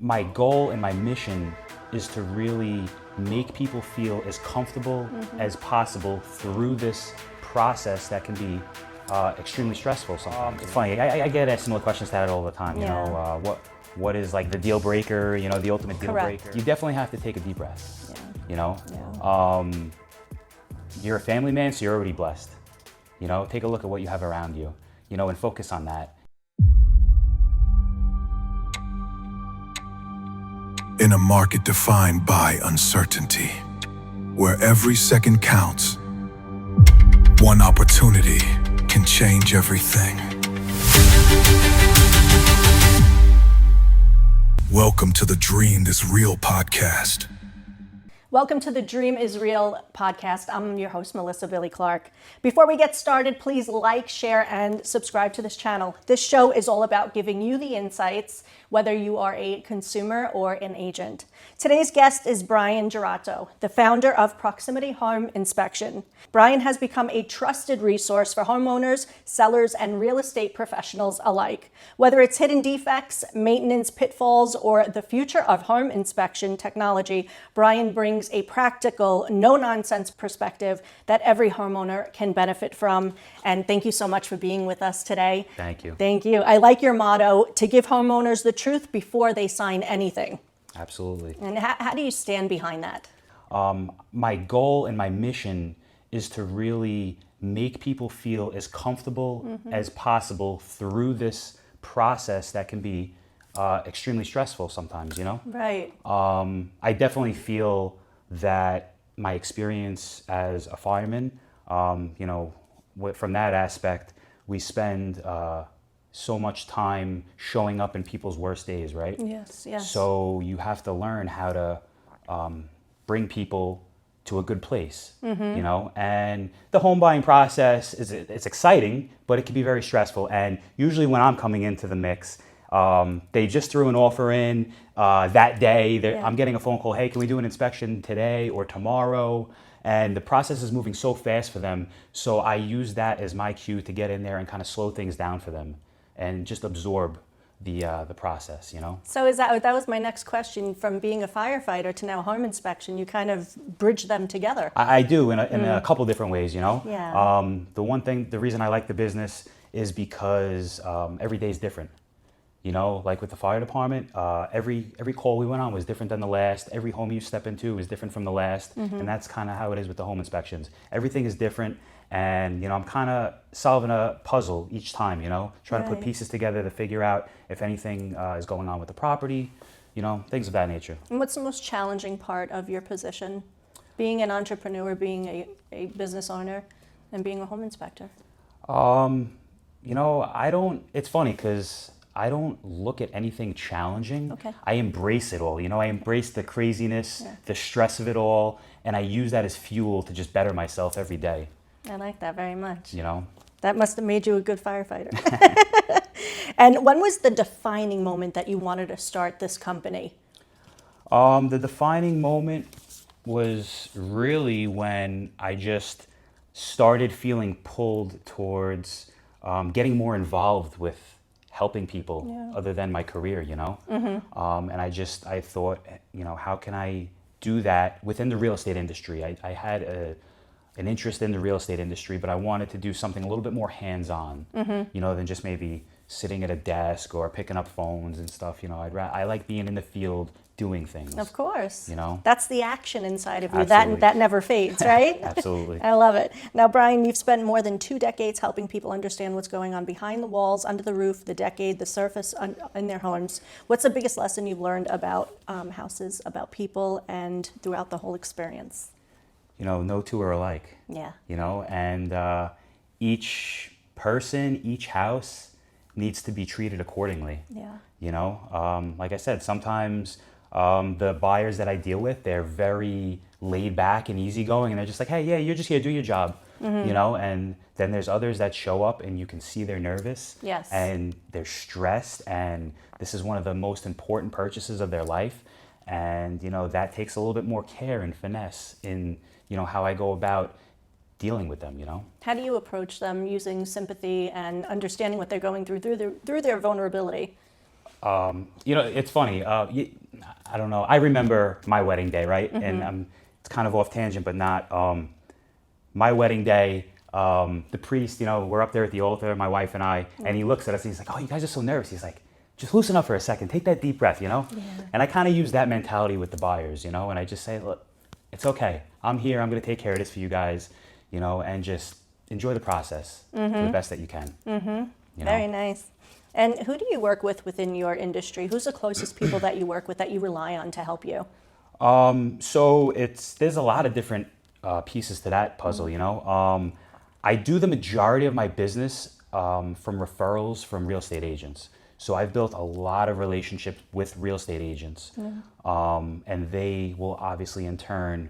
My goal and my mission is to really make people feel as comfortable as possible through this process that can be extremely stressful sometimes. It's funny, I get asked similar questions to that all the time. You know, what is like the deal breaker? You know, the ultimate deal breaker. You definitely have to take a deep breath. You know, you're a family man, so you're already blessed. You know, take a look at what you have around you. You know, and focus on that. In a market defined by uncertainty, where every second counts, one opportunity can change everything. Welcome to the Dream is Real podcast. Welcome to the Dream is Real podcast. I'm your host, Melissa Billie Clark. Before we get started, please like, share, and subscribe to this channel. This show is all about giving you the insights, whether you are a consumer or an agent. Today's guest is Brian Gerrato, the founder of Proximity Home Inspection. Brian has become a trusted resource for homeowners, sellers, and real estate professionals alike. Whether it's hidden defects, maintenance pitfalls, or the future of home inspection technology, Brian brings a practical, no-nonsense perspective that every homeowner can benefit from. And thank you so much for being with us today. Thank you. Thank you. I like your motto, to give homeowners the truth before they sign anything. Absolutely. And how do you stand behind that? My goal and my mission is to really make people feel as comfortable as possible through this process that can be extremely stressful sometimes, you know? Right. I definitely feel that my experience as a fireman, you know, from that aspect, we spend so much time showing up in people's worst days, right? Yes, yes. So you have to learn how to bring people to a good place, you know? And the home buying process it's exciting, but it can be very stressful. And usually when I'm coming into the mix, they just threw an offer in that day. I'm getting a phone call, hey, can we do an inspection today or tomorrow? And the process is moving so fast for them. So I use that as my cue to get in there and kind of slow things down for them and just absorb the process, you know? So that was my next question. From being a firefighter to now home inspection, you kind of bridge them together. I do in a couple different ways, you know? Yeah. The reason I like the business is because every day is different. You know, like with the fire department, every call we went on was different than the last. Every home you step into is different from the last. And that's kind of how it is with the home inspections. Everything is different. And, you know, I'm kind of solving a puzzle each time, you know, trying to put pieces together to figure out if anything is going on with the property, you know, things of that nature. And what's the most challenging part of your position? Being an entrepreneur, being a business owner, and being a home inspector? You know, it's funny because I don't look at anything challenging. Okay. I embrace it all. You know, I embrace the craziness, the stress of it all, and I use that as fuel to just better myself every day. I like that very much. You know? That must have made you a good firefighter. And when was the defining moment that you wanted to start this company? The defining moment was really when I just started feeling pulled towards getting more involved with helping people other than my career, you know? And I thought, you know, how can I do that within the real estate industry? I had an interest in the real estate industry, but I wanted to do something a little bit more hands-on, you know, than just maybe sitting at a desk or picking up phones and stuff. You know, I like being in the field doing things. Of course. You know? That's the action inside of you. Absolutely. That never fades, right? Absolutely. I love it. Now, Brian, you've spent more than 2 decades helping people understand what's going on behind the walls, under the roof, the surface in their homes. What's the biggest lesson you've learned about houses, about people, and throughout the whole experience? You know, no two are alike. Yeah. You know, and each person, each house needs to be treated accordingly. Yeah. You know, like I said, sometimes the buyers that I deal with, they're very laid back and easygoing, and they're just like, hey, yeah, you're just here, do your job. You know, and then there's others that show up and you can see they're nervous. Yes. And they're stressed, and this is one of the most important purchases of their life. And, you know, that takes a little bit more care and finesse in, you know, how I go about dealing with them, you know? How do you approach them using sympathy and understanding what they're going through their vulnerability? It's funny. I don't know. I remember my wedding day, right? And it's kind of off tangent, but not. My wedding day, the priest, we're up there at the altar, my wife and I, and he looks at us and he's like, "Oh, you guys are so nervous." He's like, "Just loosen up for a second. Take that deep breath, Yeah. And I kind of use that mentality with the buyers, and I just say, "Look, it's okay. I'm here. I'm going to take care of this for you guys, and just enjoy the process to the best that you can." Very nice. And who do you work with within your industry? Who's the closest people that you work with that you rely on to help you? So there's a lot of different pieces to that puzzle, I do the majority of my business from referrals from real estate agents. So I've built a lot of relationships with real estate agents, and they will obviously in turn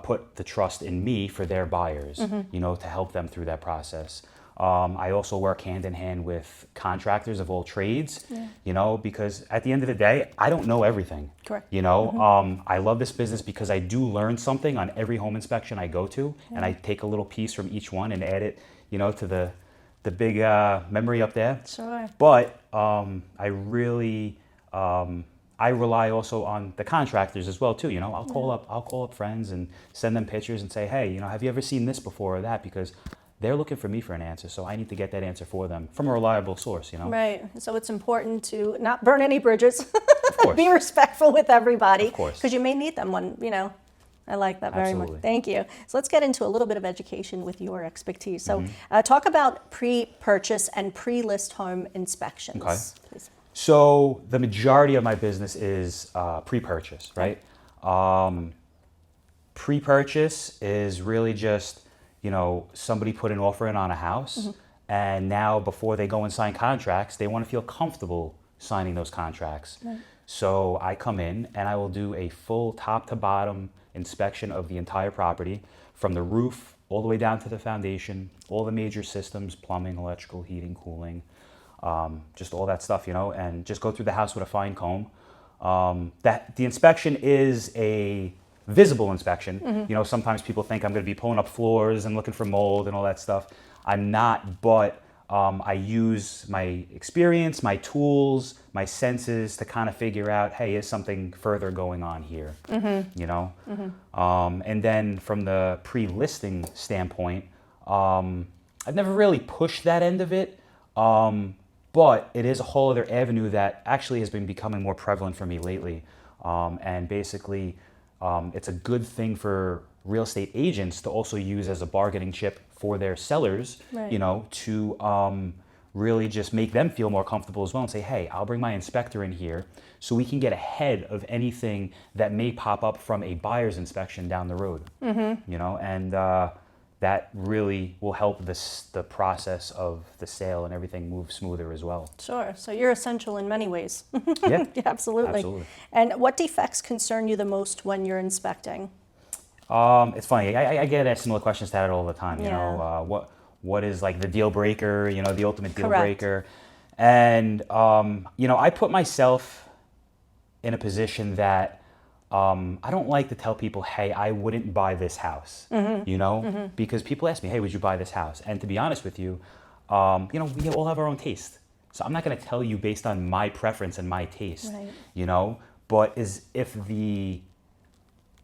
put the trust in me for their buyers, to help them through that process. I also work hand in hand with contractors of all trades, because at the end of the day, I don't know everything. Correct. I love this business because I do learn something on every home inspection I go to, and I take a little piece from each one and add it, to the big memory up there. Sure. But I really I rely also on the contractors as well too. I'll call up friends and send them pictures and say, "Hey, have you ever seen this before or that?" Because they're looking for me for an answer, so I need to get that answer for them from a reliable source, Right. So it's important to not burn any bridges. Of course. Be respectful with everybody. Of course. Because you may need them when, I like that very Absolutely. much. Thank you. So let's get into a little bit of education with your expertise. So talk about pre-purchase and pre-list home inspections, Okay. please. So the majority of my business is pre-purchase, right? Pre-purchase is really just, somebody put an offer in on a house, and now before they go and sign contracts, they want to feel comfortable signing those contracts. Right. So I come in and I will do a full top to bottom inspection of the entire property, from the roof all the way down to the foundation, all the major systems, plumbing, electrical, heating, cooling, just all that stuff, and just go through the house with a fine comb. That the inspection is a visible inspection. Sometimes people think I'm going to be pulling up floors and looking for mold and all that stuff. I'm not, but I use my experience, my tools, my senses to kind of figure out, hey, is something further going on here? And then from the pre-listing standpoint, I've never really pushed that end of it, but it is a whole other avenue that actually has been becoming more prevalent for me lately. And basically, it's a good thing for real estate agents to also use as a bargaining chip for their sellers, Right. to really just make them feel more comfortable as well and say, hey, I'll bring my inspector in here so we can get ahead of anything that may pop up from a buyer's inspection down the road. And that really will help the process of the sale and everything move smoother as well. Sure. So you're essential in many ways. Yeah, Yeah, absolutely. absolutely. And what defects concern you the most when you're inspecting? It's funny. I get asked similar questions to that all the time. Yeah. What is like the deal breaker? The ultimate deal Correct. breaker. And I put myself in a position that I don't like to tell people, hey, I wouldn't buy this house. Because people ask me, hey, would you buy this house? And to be honest with you, we all have our own taste. So I'm not going to tell you based on my preference and my taste. Right. But if the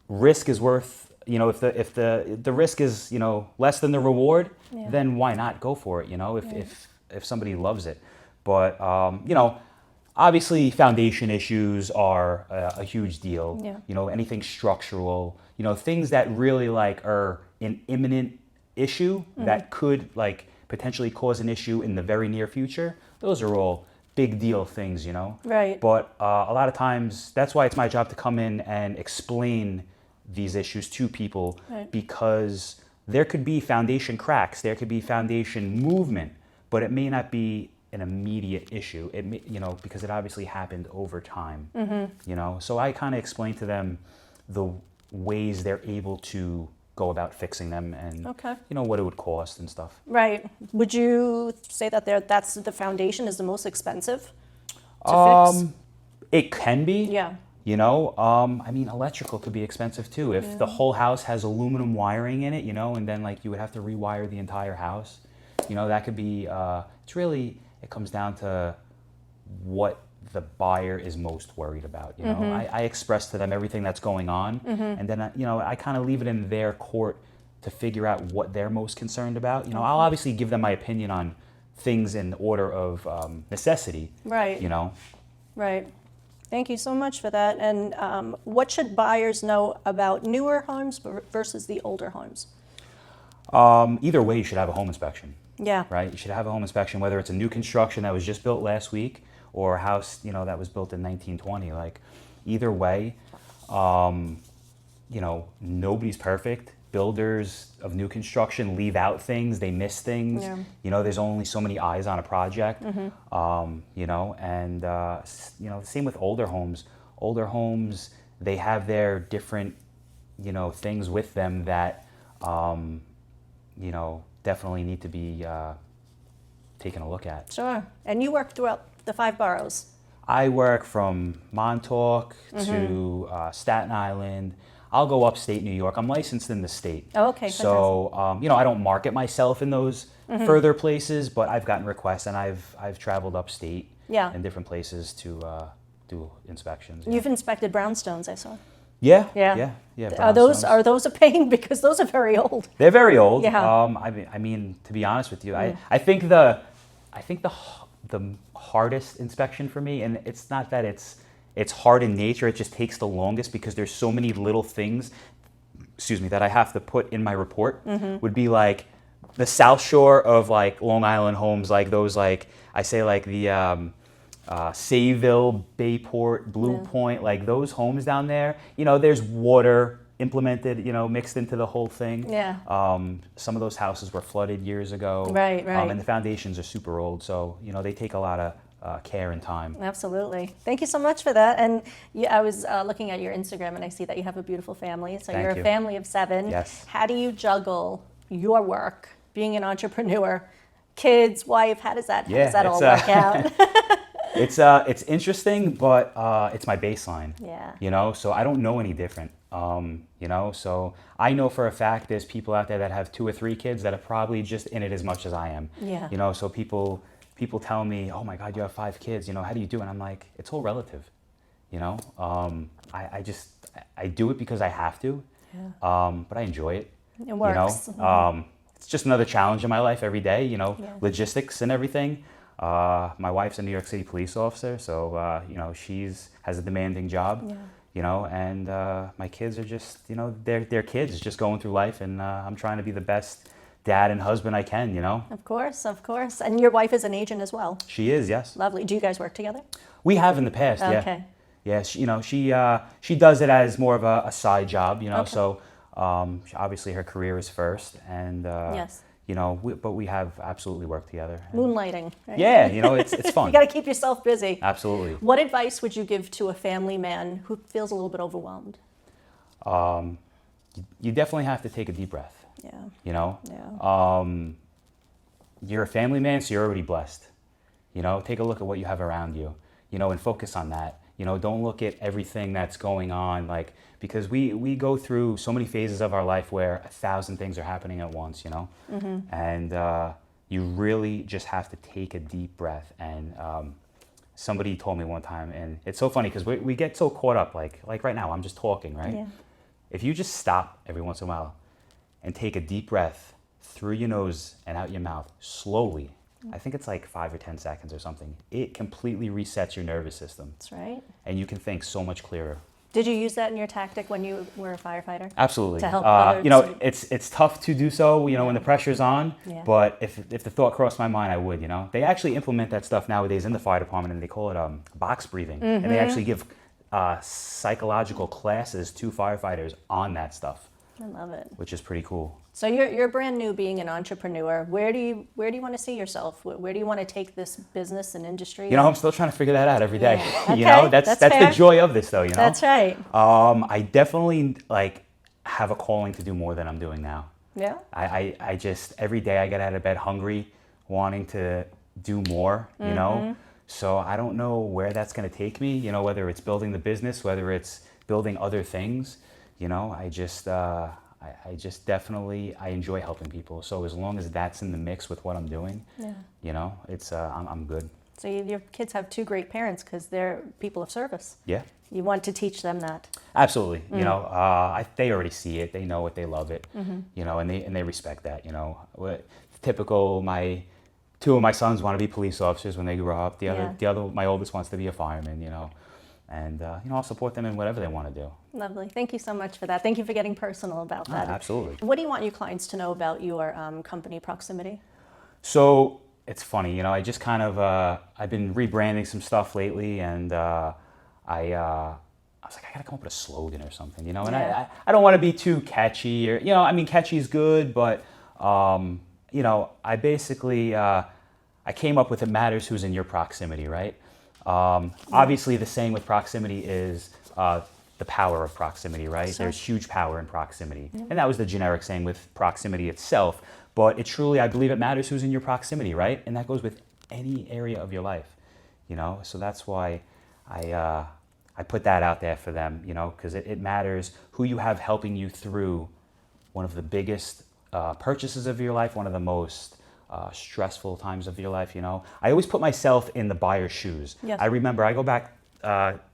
risk is worth, if the risk is, less than the reward, Yeah. then why not go for it, if somebody loves it. But, obviously foundation issues are a huge deal. Yeah. Anything structural, things that really are an imminent issue that could potentially cause an issue in the very near future. Those are all big deal things, Right. But a lot of times, that's why it's my job to come in and explain these issues to people, Right. because there could be foundation cracks, there could be foundation movement, but it may not be an immediate issue. It may, because it obviously happened over time. So I kind of explain to them the ways they're able to go about fixing them and Okay. what it would cost and stuff. Right. Would you say that that's the foundation is the most expensive to fix? It can be. Yeah. Electrical could be expensive too. If the whole house has aluminum wiring in it, and then you would have to rewire the entire house, that could be, it comes down to what the buyer is most worried about. You know, I express to them everything that's going on, and then I kind of leave it in their court to figure out what they're most concerned about. You know, I'll obviously give them my opinion on things in order of necessity. Right. You know. Right. Thank you so much for that. And what should buyers know about newer homes versus the older homes? Either way, you should have a home inspection. Yeah. Right? You should have a home inspection, whether it's a new construction that was just built last week or a house, that was built in 1920. Like, either way, nobody's perfect. Builders of new construction leave out things, they miss things. Yeah. There's only so many eyes on a project. Same with older homes. Older homes, they have their different, things with them that, definitely need to be taken a look at. Sure. And you work throughout the 5 boroughs. I work from Montauk to Staten Island. I'll go upstate New York. I'm licensed in the state. Oh, okay. So, I don't market myself in those further places, but I've gotten requests, and I've traveled upstate in different places to do inspections. You've inspected brownstones, I saw. Yeah. Are those brownstones. a pain? Because those are very old. They're very old. Yeah. I mean, to be honest with you, I think the hardest inspection for me, and it's not that it's hard in nature, it just takes the longest because there's so many little things, that I have to put in my report, would be like the South Shore of like Long Island homes, like those, like I say, like the Sayville, Bayport, Blue Point, like those homes down there, there's water implemented, mixed into the whole thing. Yeah. Some of those houses were flooded years ago. Right. And the foundations are super old, so, they take a lot of care and time. Absolutely. Thank you so much for that. And I was looking at your Instagram, and I see that you have a beautiful family. So you're a family of 7. Yes. How do you juggle your work, being an entrepreneur, kids, wife? How does that all work out? It's interesting, but it's my baseline. Yeah. So I don't know any different. So I know for a fact there's people out there that have 2 or 3 kids that are probably just in it as much as I am. Yeah. So people tell me, "Oh my God, you have 5 kids. How do you do it?" And I'm like, it's all relative. I do it because I have to. Yeah. But I enjoy it. It works. It's just another challenge in my life every day. Logistics and everything. My wife's a New York City police officer, so she's has a demanding job. And my kids are just they're kids just going through life, and I'm trying to be the best dad and husband I can. Of course. And your wife is an agent as well. She is, yes. Lovely. Do you guys work together? We have in the past. Okay. Yeah. She does it as more of a side job. Okay. So obviously her career is first, and Yes. But we have absolutely worked together. Moonlighting. Right? Yeah, it's fun. You got to keep yourself busy. Absolutely. What advice would you give to a family man who feels a little bit overwhelmed? You definitely have to take a deep breath. Yeah. You're a family man, so you're already blessed. Take a look at what you have around you, and focus on that. Don't look at everything that's going on, because we go through so many phases of our life where 1,000 things are happening at once, and you really just have to take a deep breath. And somebody told me one time, and it's so funny because we get so caught up, like right now, I'm just talking, right? Yeah. If you just stop every once in a while and take a deep breath through your nose and out your mouth slowly, I think it's like 5 or 10 seconds or something, it completely resets your nervous system. That's right. And you can think so much clearer. Did you use that in your tactic when you were a firefighter? Absolutely. To help others? It's tough to do so, when the pressure's on, Yeah. but if the thought crossed my mind, I would, They actually implement that stuff nowadays in the fire department, and they call it box breathing. And they actually give psychological classes to firefighters on that stuff. I love it. Which is pretty cool. So you're brand new being an entrepreneur. Where do you want to see yourself? Where do you want to take this business and industry? I'm still trying to figure that out every day. Yeah. Okay, that's fair. the joy of this, though. That's right. I definitely have a calling to do more than I'm doing now. Yeah. I just every day I get out of bed hungry, wanting to do more. So I don't know where that's going to take me. Whether it's building the business, whether it's building other things. I just definitely I enjoy helping people. So as long as that's in the mix with what I'm doing, it's I'm good. So your kids have two great parents because they're people of service. Yeah. You want to teach them that. Absolutely. You know, they already see it. They know it. They love it. You know, and they respect that. You know, typical. Two of my sons want to be police officers when they grow up. The other, my oldest wants to be a fireman. You know, and you know, I'll support them in whatever they want to do. Lovely. Thank you so much for that. Thank you for getting personal about that. Absolutely. What do you want your clients to know about your company, Proximity? So it's funny. You know, I just kind of I've been rebranding some stuff lately, and I was like, I gotta come up with a slogan or something, you know. And I don't want to be too catchy, or, you know, I mean, catchy is good, but you know, I basically I came up with it matters who's in your proximity, right? Obviously, the saying with proximity is the power of proximity, right? Sure. There's huge power in proximity, and that was the generic saying with proximity itself. But it truly, I believe, it matters who's in your proximity, right? And that goes with any area of your life, you know. So that's why I put that out there for them, you know, because it matters who you have helping you through one of the biggest purchases of your life, one of the most stressful times of your life, you know. I always put myself in the buyer's shoes. Yes. I remember, I go back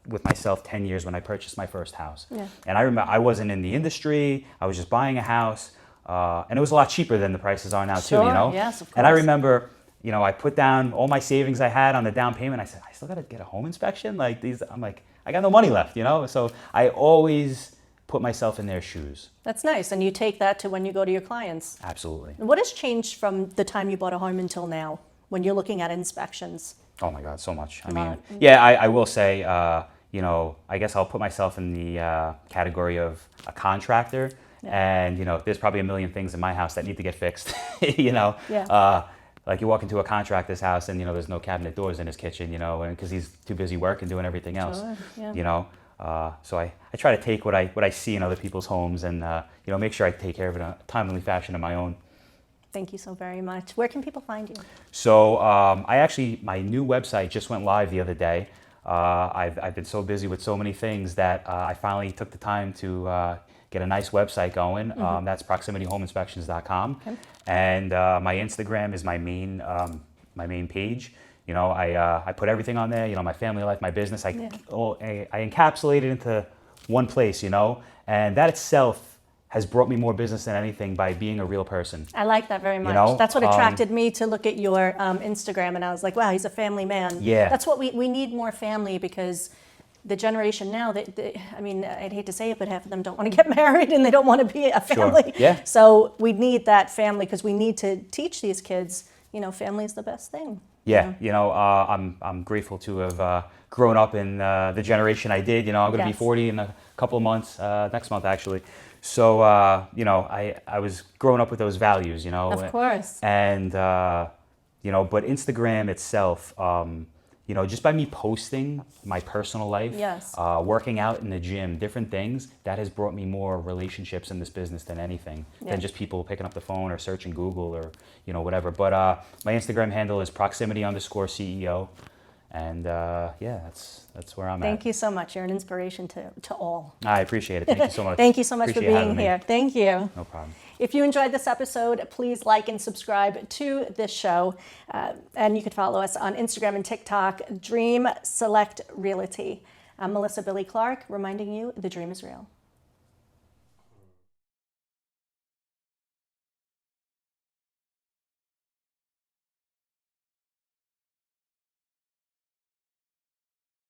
with myself 10 years when I purchased my first house. Yeah. And I remember I wasn't in the industry, I was just buying a house, and it was a lot cheaper than the prices are now too, you know. Yes, of course. And I remember, you know, I put down all my savings I had on the down payment. I said, I still got to get a home inspection? Like these, I'm like, I got no money left, you know? So I always put myself in their shoes. That's nice. And you take that to when you go to your clients. Absolutely. What has changed from the time you bought a home until now when you're looking at inspections? Oh my God, so much. I A mean, lot. yeah, I will say, you know, I guess I'll put myself in the category of a contractor. Yeah. And, you know, there's probably a million things in my house that need to get fixed, you know? Yeah. Like you walk into a contractor's house and, you know, there's no cabinet doors in his kitchen, you know, and because he's too busy working, doing everything else, Sure, yeah. you know. So I try to take what I see in other people's homes and, you know, make sure I take care of it in a timely fashion in my own. Thank you so very much. Where can people find you? So my new website just went live the other day. I've been so busy with so many things that I finally took the time to get a nice website going. That's proximityhomeinspections.com. Okay. And my Instagram is my main page. You know, I put everything on there. You know, my family life, my business. I encapsulate it into one place. You know, and that itself has brought me more business than anything by being a real person. I like that very much. You know, that's what attracted me to look at your Instagram, and I was like, wow, he's a family man. Yeah. That's what we need, more family, because the generation now, I mean, I'd hate to say it, but half of them don't want to get married and they don't want to be a family. Sure. Yeah. So we need that family because we need to teach these kids, you know, family is the best thing. Yeah, you know, I'm grateful to have grown up in the generation I did. You know, I'm going to be Yes. 40 in a couple of months, next month actually. So, you know, I was growing up with those values, you know. Of course. And, you know, but Instagram itself, you know, just by me posting my personal life, Yes. working out in the gym, different things, that has brought me more relationships in this business than anything, Yeah. than just people picking up the phone or searching Google or, you know, whatever. But my Instagram handle is proximity_CEO. And yeah, that's where I'm at. Thank you so much. You're an inspiration to all. I appreciate it. Thank you so much. Thank you so much Appreciate for having being me. here. Thank you. No problem. If you enjoyed this episode, please like and subscribe to this show. And you can follow us on Instagram and TikTok, Dream Select Realty. I'm Melissa Billie Clark, reminding you the dream is real.